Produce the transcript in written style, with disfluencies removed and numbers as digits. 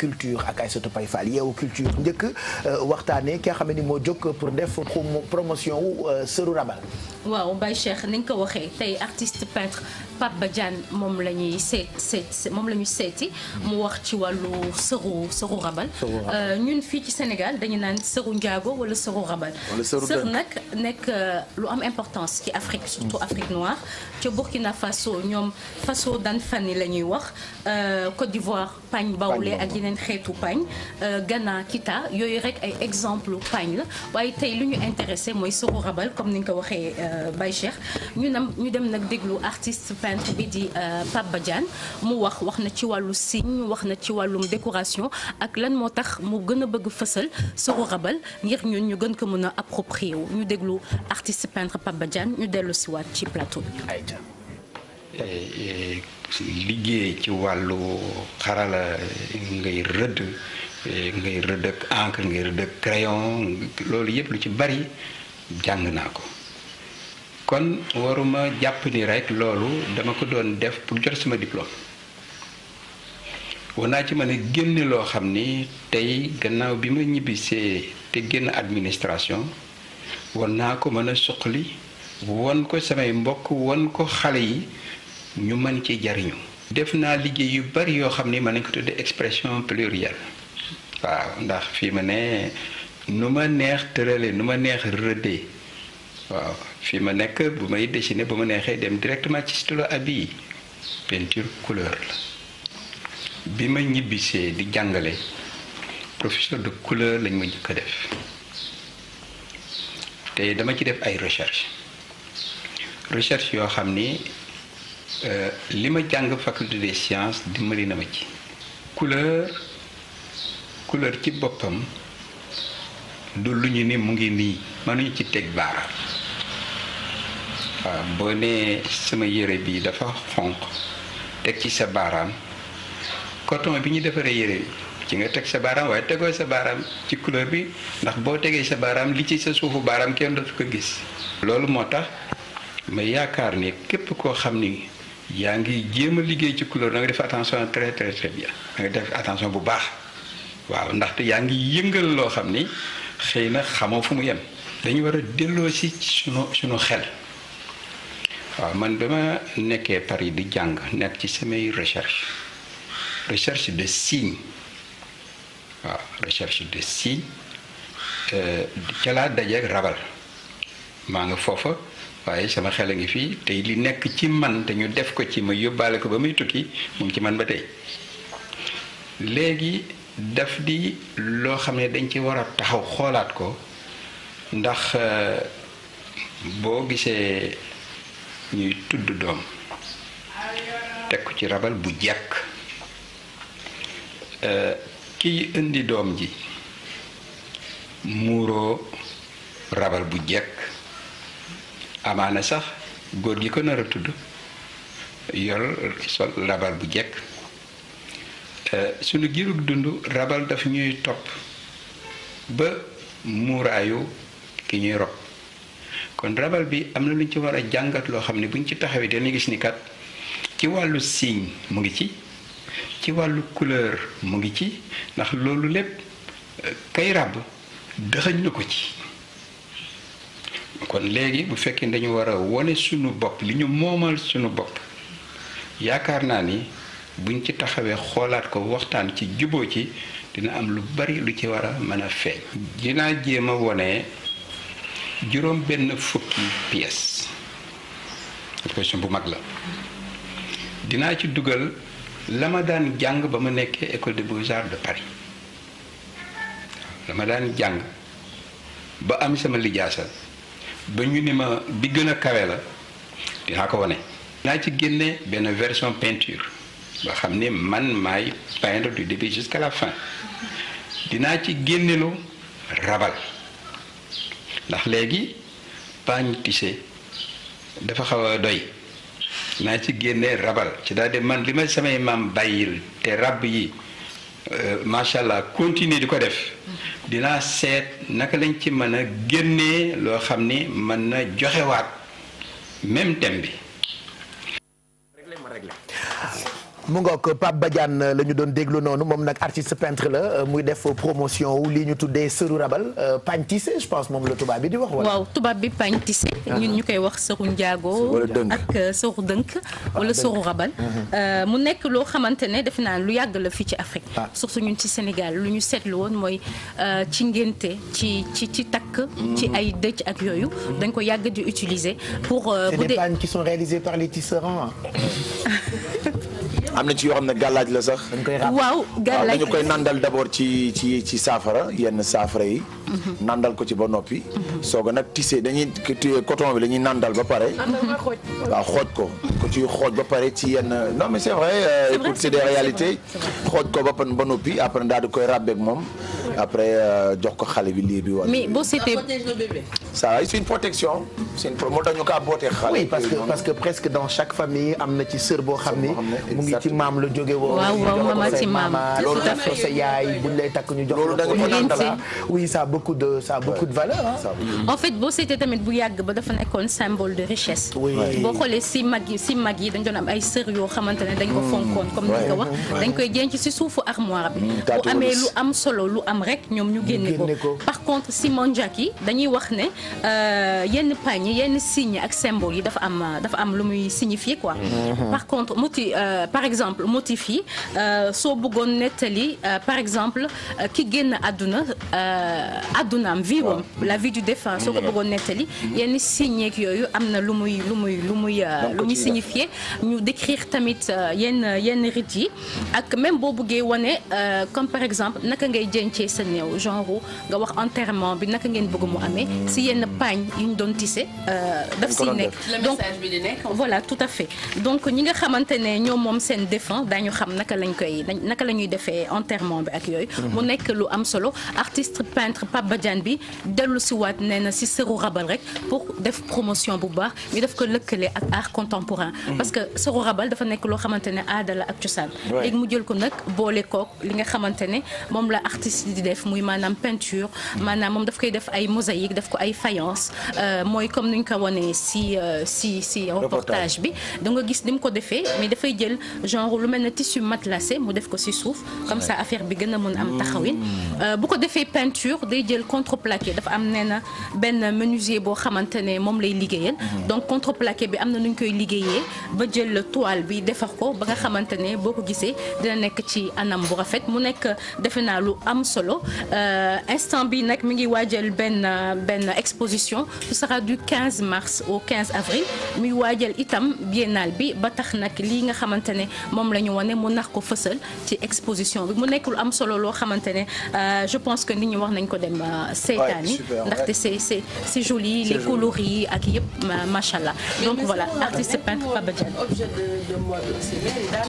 culture ak Aïssatou Paye Fall Yeewu Culture njëkk waxtaanee ki nga xam ne ni moo jóg pour def promotion wu Sërou Rabal. waaw Baye Cheikh ni nga ko waxee tey artiste peintre Pape Badiane moom la ñuy moom la ñu seeti mu wax ci wàllu Sërou Rabal. ñun fii ci Sénégal dañu naan Sërou Ndiago wala Sërou Rabal. sër nag nekk lu am importance ci Afrique surtout Afrique noire ca Burkina Faso ñoom Faso dan fani la ñuy wax Côte d'Ivoire pagne bawle ak yeneen xeetu pagne Ghana Kita yooyu rek ay exemple pagne la waaye tey lu ñu intéressé mooy Sërou Rabal comme ni nga ko waxee Baye Cheikh ñu dem nag déglu artiste peintre bi di Pape Badiane mu wax na ci wàllu signe wax na ci wàllum décoration ak lan moo tax mu gën a bëgg fësal Sërou Rabal ngir ñun ñu gën ko mën a approprier wu ñu déglu artiste peintre Pape Badiane ñu dellu si waat ci plateau bi. liggéey ci wàllu xarala ngay rëdd ak encre ngay rëdd ak crayon loolu yëpp lu ci bari jàng naa ko kon waruma jàpp ni rek loolu dama ko doon def pour jot sama diplôme war naa ci mën a génne loo xam ni tey gannaaw bi ma ñibbisee te génn administration war naa ko mën a suqali won ko samay mbokk won ko xale yi ñu mën ci jariñu def naa liggéey yu bari yoo xam ni mën nañ ko tuddee expression plurielle waaw ndax fii ma ne nu ma neex tërale nu ma neex rëddee waaw fii ma nekk bu may dessiner bu ma neexee dem directement ci stylo à billes peinture couleur la bi ma ñibbisee di jàngale professeur de couleur lañ ma njëkk a def te dama ci def ay recherche yoo xam ni li ma jàng faculté des sciences dimbali na ma ci couleur ci boppam du lu ñu ni mu ngi nii mënuñu ci teg baaraam waaw boo nee sama yére bi dafa xonq teg ci sa baaraam coton bi ñu defaree yére bi ci nga teg sa baaraam waaye tegoo sa baaraam ci couleur bi ndax boo tegee sa baaraam li ci sa suufu baaraam kenn dootu ko gis loolu moo tax ma yaakaar ni képp koo xam ni yaa ngi jéem a liggéey ci couleur da nga def attention très très très bien da nga def attention bu baax waaw ndaxte yaa ngi yëngal loo xam ni xëy na xamoo fu mu yem dañu war a delloo si sunu xel waaw man ba ma nekkee Paris di jàng nekk ci samay recherche de signe waaw recherche de signe ca laa dajeeg Rabal maa nga foofa waaye sama xel a ngi fii tey li nekk ci man te ñu def ko ci ma yóbbaale ko ba muy tukki mu ngi ci man ba tey léegi daf di loo xam ne dañ ci war a taxaw xoolaat ko ndax boo gisee ñuy tudd doom teg ko ci Rabal bu jekk kiy indi doom ji muuroo Rabal bu jekk amaana sax góor gi ko nar a tudd yor sol Rabal bu jekk sunu giirug dund Rabal daf ñuy topp ba muuraayu ki ñuy rob kon Rabal bi am na lu ñu ci war a jàngat loo xam ne bu ñu ci taxawee dañuy gis ni kat ci wàllu signe mu ngi ci wàllu couleur mu ngi ci ndax loolu lépp kay ràbb dëxëñ na ko ci kon léegi bu fekkee dañu war a wone sunu bopp li ñu moomal sunu bopp yaakaar naa ni buñ ci taxawee xoolaat ko waxtaan ci juboo ci dina am lu bari lu ci war a mën a feeñ dinaa jéem a wone juróom benn fukki pièce exposition bu mag la dinaa ci dugal la ma daan jàng ba ma nekkee école des beaux-arts de Paris la ma daan jàng ba am sama lijaasa ba ñu ni ma bi gën a kawe la dinaa ko wane. dinaa ci génne benn version peinture ba xam ne man maay peindre du début jusqu'à la fin dinaa ci génnelu Rabal ndax léegi pagne tissé dafa xaw a doy dinaa ci génne Rabal ci daal de man li ma samay maam bàyyil te ràbb yi macha allah continuer di ko def dinaa seet naka lañ ci mën a génnee loo xam ni mën na joxewaat même thème bi. mu ngoog Pape Badiane la ñu doon déglu noonu moom nag artiste peintre la muy def promotion wu li ñu tuddee sëru rabal pagne tissé je pense moom la tubaab bi di wax. wala waaw tubaab bi pagne tissé. ñun ñu koy wax sëru njaago ak sëru dënk wala sëru rabal. mu nekk loo xamante ne defe naa lu yàgg la fii ci Afrique. surtout ñun ci Sénégal lu ñu seetlu woon mooy ci ngénte ci takk. ci ay dëj ak yooyu. dañ ko yàgg di utiliser pour. c'est des pagnes qui sont réalisées par les tisserands. am na ci yoo xam ne gàllaaj la sax. waaw gàllaaj dañu koy nandal d'abord ci saafara yenn saafara yi. nandal ko ci ba noppi. soog a nag tissé dañuy coton bi la ñuy nandal ba pare. waaw xooj ko ci xooj ba pare ci yenn non mais c'est vrai. écoute c'est des réalités. xooj ko ba noppi après daal di koy ràbbeeg moom. après jox ko xale bi lii bi wala. mais boo seetee ça c'est une protection. moo tax ñu kaa bootee xale. oui parce que presque dans chaque famille am na ci sër boo xam ni mu ngi ci maam la jóge woo. waaw mama ci maam. loolu daf ko sa yaay buñ lay takk ñu jox loolu da nga ko nandala. oui ça a beaucoup de valeur. en fait boo seetee tamit bu yàgg ba dafa nekkoon symbole de richesse. boo xoolee si mag yi dañ doon am ay sër yoo xamante ne dañ ko fonkoon comme ni nga wax. dañ koy denc si suufu armoire bi. bu amee lu am solo lu am rek ñoom ñu génne ko. par contre si mondiak yi dañuy wax ne yenn pagne yenn signe ak symbole yi dafa am lu muy signifier quoi. par contre par exemple motif yi soo bëggoon nettali par exemple ki génn àddunaam vie wam la vie du défunt soo ko bëggoon nettali yenn signes yeeg yooyu am na lu muy signifier ñu décrire tamit yenn rites yi ak même boo bëggee wane comme par exemple naka ngay dencee sa néew genre nga wax enterrement bi naka ngeen bëgg mu amee si yenn pagne yi ñu doon tissé daf si nekk donc voilà tout à fait donc ñi nga xamante ne ñoom moom seen défunt daañu xam naka la ñuy defee enterrement bi ak yooyu mu nekk lu am solo artiste peintre Pape Badiane bi dellu si waat nee na si sëru rabal rek pour def promotion bu baax ñu def ko lëkkale ak art contemporain parce que sëru rabal dafa nekk loo xamante ne aada la ak cosaan léegi mu jël ko nag boole kook li nga xamante ne moom la artiste di def muy maanaam peinture maanaam moom daf koy def ay mosaïque def ko ay faïence mooy comme ni ñu ko wanee si reportage bi da nga gis ni mu ko defee mais dafay jël genre lu mel ne tissu matelassé mu def ko si suuf comme ça affaire bi gën a mën am taxawin bu ko defee peinture day jël contreplaqué dafa am nee na benn menuisier boo xamante ne moom lay liggéeyal donc contreplaqué bi am na nu ñu koy liggéeyee ba jël toile bi defar ko ba nga xamante ne boo ko gisee dina nekk ci anam bu rafet mu nekk defe naa lu am solo instant bi nag mi ngi waajal benn exposition ce sera du 15 mars au 15 avril muy waajal itam biennale bi ba tax nag lii nga xamante ne moom la ñu wane mu nax ko fësal ci exposition bi mu nekk lu am solo loo xamante ne je pense que nit ñi wax nañ ko dem seetaani ndaxte c'est joli les coloris ak yëpp machallah donc voilà artiste peintre Pape Badiane.